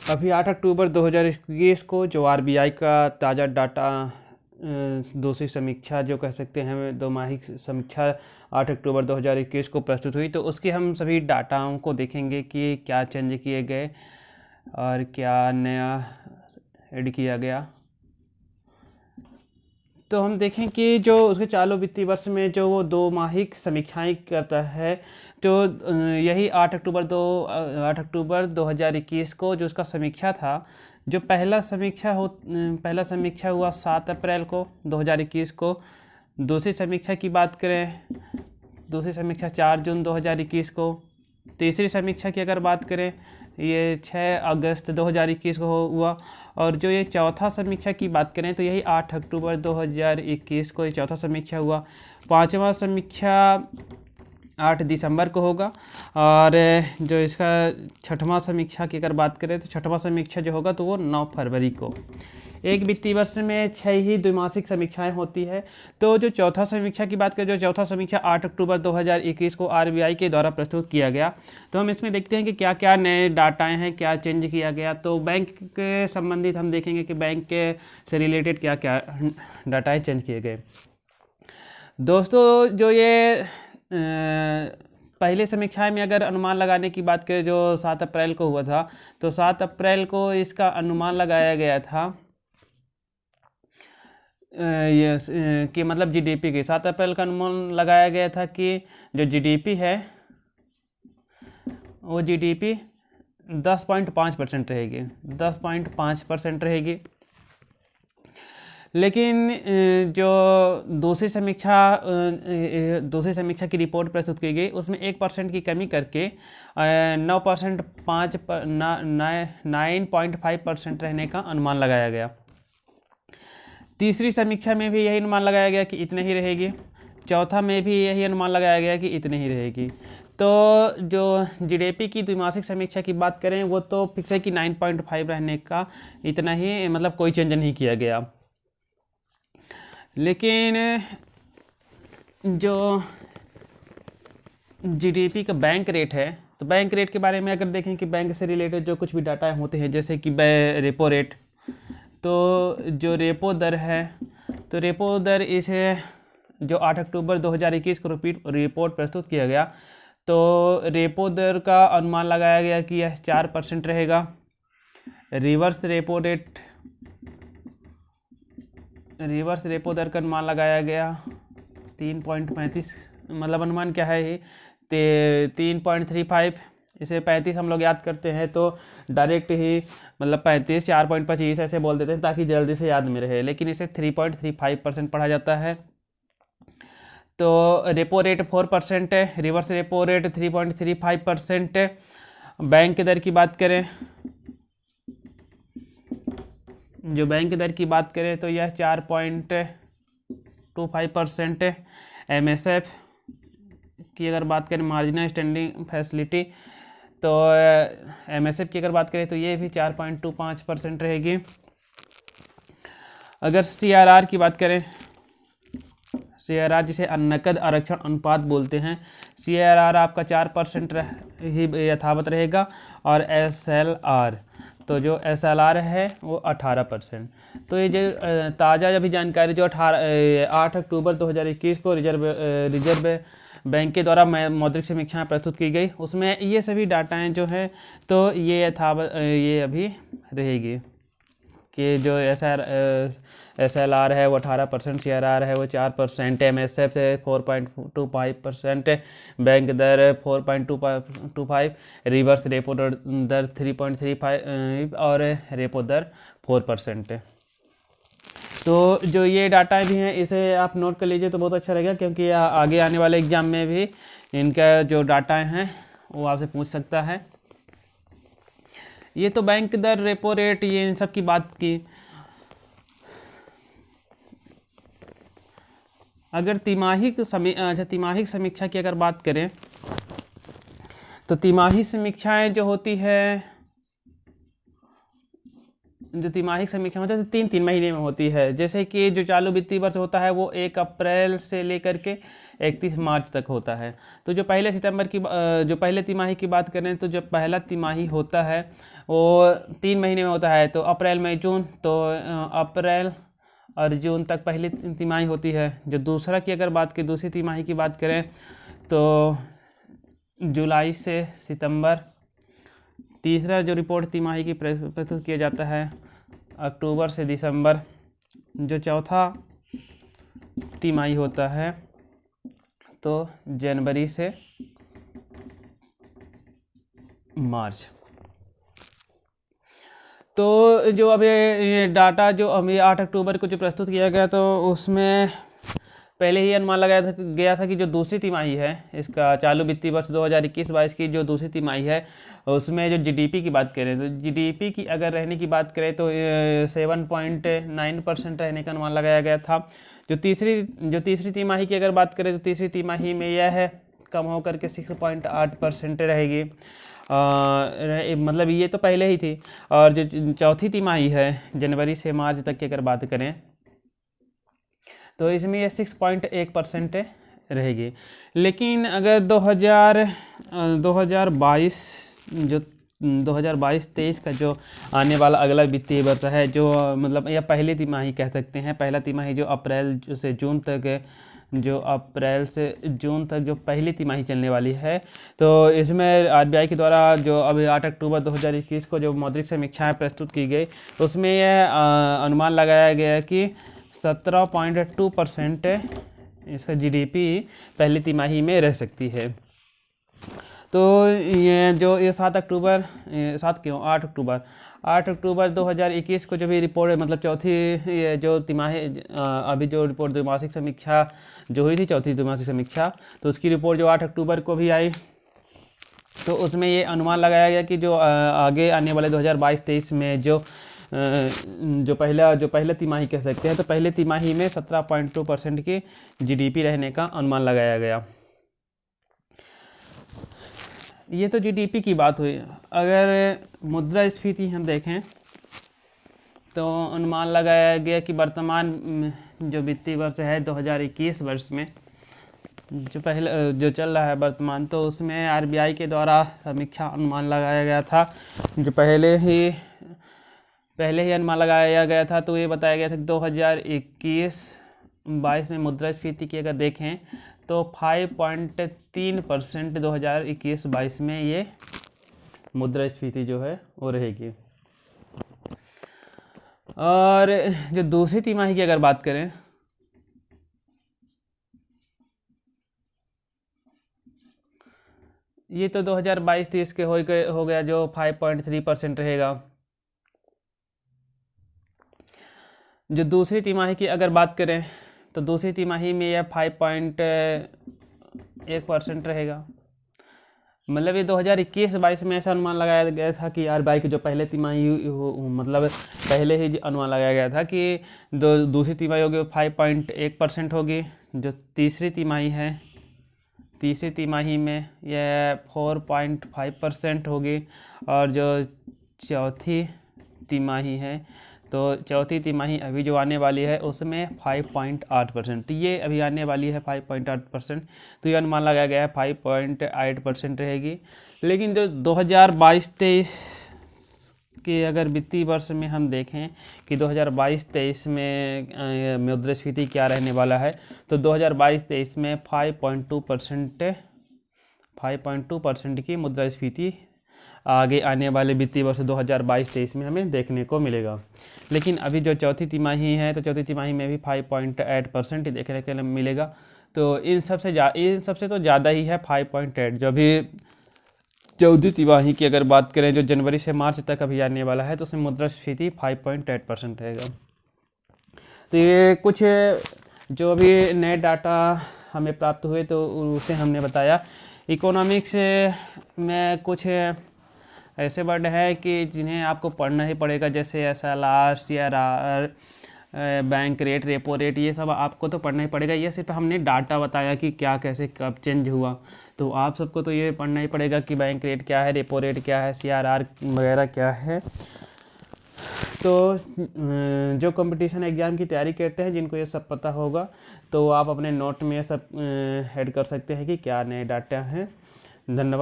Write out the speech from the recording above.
अभी 8 अक्टूबर 2021 को जो आरबीआई का ताज़ा डाटा दूसरी समीक्षा जो कह सकते हैं दोमाहिक समीक्षा 8 अक्टूबर 2021 को प्रस्तुत हुई, तो उसके हम सभी डाटाओं को देखेंगे कि क्या चेंज किए गए और क्या नया ऐड किया गया। तो हम देखें कि जो उसके चालू वित्तीय वर्ष में जो वो दोमाहिक समीक्षाएं करता है, तो यही 8 अक्टूबर 2021 को जो उसका समीक्षा था, जो पहला समीक्षा हुआ 7 अप्रैल को 2021 को। दूसरी समीक्षा की बात करें, दूसरी समीक्षा 4 जून 2021 को। तीसरी समीक्षा की अगर बात करें, ये 6 अगस्त 2021 को हुआ। और जो ये चौथा समीक्षा की बात करें तो यही 8 अक्टूबर 2021 को ये चौथा समीक्षा हुआ। पांचवा समीक्षा 8 दिसंबर को होगा। और जो इसका छठवां समीक्षा की अगर बात करें तो छठवां समीक्षा जो होगा तो वो 9 फरवरी को। एक वित्तीय वर्ष में 6 ही द्विमासिक समीक्षाएं होती है। तो जो चौथा समीक्षा की बात करें, जो चौथा समीक्षा 8 अक्टूबर 2021 को आरबीआई के द्वारा प्रस्तुत किया गया, तो हम इसमें देखते हैं कि क्या क्या नए डाटाएं हैं, क्या चेंज किया गया। तो बैंक के संबंधित हम देखेंगे कि बैंक के से रिलेटेड क्या क्या डाटाएं चेंज किए गए। दोस्तों, जो ये पहले समीक्षा में अगर अनुमान लगाने की बात करें, जो 7 अप्रैल को हुआ था, तो 7 अप्रैल को इसका अनुमान लगाया गया था कि मतलब जीडीपी के 7 अप्रैल का अनुमान लगाया गया था कि जो जीडीपी है वो जीडीपी 10.5% रहेगी, 10.5% रहेगी। लेकिन जो दूसरी समीक्षा की रिपोर्ट प्रस्तुत की गई, उसमें 1% की कमी करके 9% 9.5% रहने का अनुमान लगाया गया। तीसरी समीक्षा में भी यही अनुमान लगाया गया कि इतने ही रहेगी। चौथा में भी यही अनुमान लगाया गया कि इतने ही रहेगी। तो जो जीडीपी की द्विमासिक समीक्षा की बात करें, वो तो फिक्स है कि 9.5 रहने का, इतना ही, मतलब कोई चेंज नहीं किया गया। लेकिन जो जीडीपी का बैंक रेट है, तो बैंक रेट के बारे में अगर देखें कि बैंक से रिलेटेड जो कुछ भी डाटा होते हैं, जैसे कि रेपो रेट, तो जो रेपो दर है, तो रेपो दर इसे जो 8 अक्टूबर 2021 को रिपोर्ट प्रस्तुत किया गया, तो रेपो दर का अनुमान लगाया गया कि यह 4% रहेगा। रिवर्स रेपो दर का अनुमान लगाया गया 3.35, मतलब अनुमान क्या है ये 3.35, इसे 35 हम लोग याद करते हैं तो डायरेक्ट ही मतलब 35 4.25 ऐसे बोल देते हैं ताकि जल्दी से याद में रहे, लेकिन इसे 3.35% पढ़ा जाता है। तो रेपो रेट 4% है, रिवर्स रेपो रेट 3.35% है। बैंक दर की बात करें, जो बैंक दर की बात करें तो यह 4.25% है। एमएसएफ की अगर बात करें, मार्जिनल स्टैंडिंग फैसिलिटी, तो एमएसएफ की अगर बात करें तो ये भी 4.25% रहेगी। अगर सीआरआर की बात करें, सीआरआर जिसे नकद आरक्षण अनुपात बोलते हैं, सीआरआर आपका 4% ही यथावत रहेगा। और एसएलआर, तो जो एसएलआर है वो 18%। तो ये जो ताज़ा अभी जानकारी जो 8 अक्टूबर 2021 को रिजर्व बैंक के द्वारा मौद्रिक समीक्षाएं प्रस्तुत की गई, उसमें ये सभी डाटाएं जो हैं तो ये ये अभी रहेगी कि जो एसएलआर है वो 18%, सीआरआर है वो 4%, एमएसएफ है 4.25%, बैंक दर 4.25, रिवर्स रेपो दर 3.35 और रेपो दर 4% है। तो जो ये डाटा भी हैं इसे आप नोट कर लीजिए तो बहुत अच्छा रहेगा, क्योंकि आगे आने वाले एग्जाम में भी इनका जो डाटा हैं वो आपसे पूछ सकता है। ये तो बैंक दर, रेपो रेट, ये इन सब की बात की। अगर तिमाहिक समीक्षा की अगर बात करें, तो तिमाही समीक्षाएं जो होती है जो तिमाही समीक्षा होता है तीन तीन महीने में होती है। जैसे कि जो चालू वित्तीय वर्ष होता है वो 1 अप्रैल से लेकर के 31 मार्च तक होता है। तो जो जो पहले तिमाही की बात करें तो जो पहला तिमाही होता है वो 3 महीने में होता है। तो अप्रैल मई जून, तो अप्रैल और जून तक पहली तिमाही होती है। जो दूसरा की अगर बात करें, दूसरी तिमाही की बात करें तो जुलाई से सितंबर। तीसरा जो रिपोर्ट तिमाही की प्रस्तुत किया जाता है अक्टूबर से दिसंबर। जो चौथा तिमाही होता है तो जनवरी से मार्च। तो जो अब ये डाटा जो अभी 8 अक्टूबर को जो प्रस्तुत किया गया तो उसमें पहले ही अनुमान लगाया गया था कि जो दूसरी तिमाही है इसका चालू वित्तीय वर्ष 2021-22 की जो दूसरी तिमाही है उसमें जो जीडीपी की बात करें तो जीडीपी की अगर रहने की बात करें तो 7.9% रहने का अनुमान लगाया गया था। जो तीसरी तिमाही की अगर बात करें तो तीसरी तिमाही में यह है कम होकर के 6.8% रहेगी। मतलब ये तो पहले ही थी। और जो चौथी तिमाही है जनवरी से मार्च तक की अगर बात करें तो इसमें ये 6.1% रहेगी। लेकिन अगर 2022 जो 2022-23 का जो आने वाला अगला वित्तीय वर्ष है, जो मतलब यह पहली तिमाही कह सकते हैं, पहला तिमाही जो अप्रैल से जून तक है, जो अप्रैल से जून तक जो पहली तिमाही चलने वाली है, तो इसमें आरबीआई के द्वारा जो अभी 8 अक्टूबर 2021 को जो मौद्रिक समीक्षाएं प्रस्तुत की गई उसमें यह अनुमान लगाया गया कि 17.2% इसका जीडीपी पहली तिमाही में रह सकती है। तो ये 8 अक्टूबर 2021 को जो भी रिपोर्ट मतलब चौथी ये जो तिमाही अभी जो रिपोर्ट द्विमासिक समीक्षा जो हुई थी, चौथी द्विमासिक समीक्षा, तो उसकी रिपोर्ट जो 8 अक्टूबर को भी आई तो उसमें ये अनुमान लगाया गया कि जो आगे आने वाले 2022-23 में जो पहला तिमाही कह सकते हैं तो पहले तिमाही में 17.2% की जीडीपी रहने का अनुमान लगाया गया। ये तो जीडीपी की बात हुई। अगर मुद्रास्फीति हम देखें तो अनुमान लगाया गया कि वर्तमान जो वित्तीय वर्ष है 2021 वर्ष में जो चल रहा है वर्तमान, तो उसमें आरबीआई के द्वारा समीक्षा अनुमान लगाया गया था। जो पहले ही अनुमान लगाया गया था तो ये बताया गया था कि 2021-22 में मुद्रास्फीति की अगर देखें तो 5.3% 2021-22 में ये मुद्रास्फीति जो है वो रहेगी। और जो दूसरी तिमाही की अगर बात करें ये तो 2022-23 के हो गया जो 5.3% रहेगा। जो दूसरी तिमाही की अगर बात करें तो दूसरी तिमाही में यह 5.1% रहेगा। मतलब ये 2021-22 में ऐसा अनुमान लगाया गया था कि आरबीआई की जो पहले तिमाही मतलब पहले ही अनुमान लगाया गया था कि दूसरी तिमाही होगी 5.1% होगी। जो तीसरी तिमाही है, तीसरी तिमाही में यह 4.5% होगी। और जो चौथी तिमाही है तो चौथी तिमाही अभी जो आने वाली है उसमें 5.8%, ये अभी आने वाली है 5.8%, तो ये अनुमान लगाया गया है 5.8% रहेगी। लेकिन जो 2022-23 के अगर वित्तीय वर्ष में हम देखें कि 2022-23 में मुद्रास्फीति क्या रहने वाला है, तो 2022-23 में 5.2% की मुद्रास्फीति आगे आने वाले वित्तीय वर्ष 2022-23 में हमें देखने को मिलेगा। लेकिन अभी जो चौथी तिमाही है तो चौथी तिमाही में भी 5.8% ही देखने को मिलेगा। तो इन सबसे तो ज़्यादा ही है 5.8। जो अभी चौथी तिमाही की अगर बात करें जो जनवरी से मार्च तक अभी आने वाला है तो उसमें मुद्रास्फीति 5.8% रहेगा। तो ये कुछ जो अभी नए डाटा हमें प्राप्त हुए तो उसे हमने बताया। इकोनॉमिक्स में कुछ ऐसे वर्ड हैं कि जिन्हें आपको पढ़ना ही पड़ेगा, जैसे SLR, CRR, bank rate, repo rate, ये सब आपको तो पढ़ना ही पड़ेगा। ये सिर्फ हमने डाटा बताया कि क्या कैसे कब चेंज हुआ, तो आप सबको तो ये पढ़ना ही पड़ेगा कि बैंक रेट क्या है, रेपो रेट क्या है, CRR वगैरह क्या है। तो जो कंपटीशन एग्ज़ाम की तैयारी करते हैं, जिनको ये सब पता होगा, तो आप अपने नोट में ये सब ऐड कर सकते हैं कि क्या नए डाटा हैं। धन्यवाद।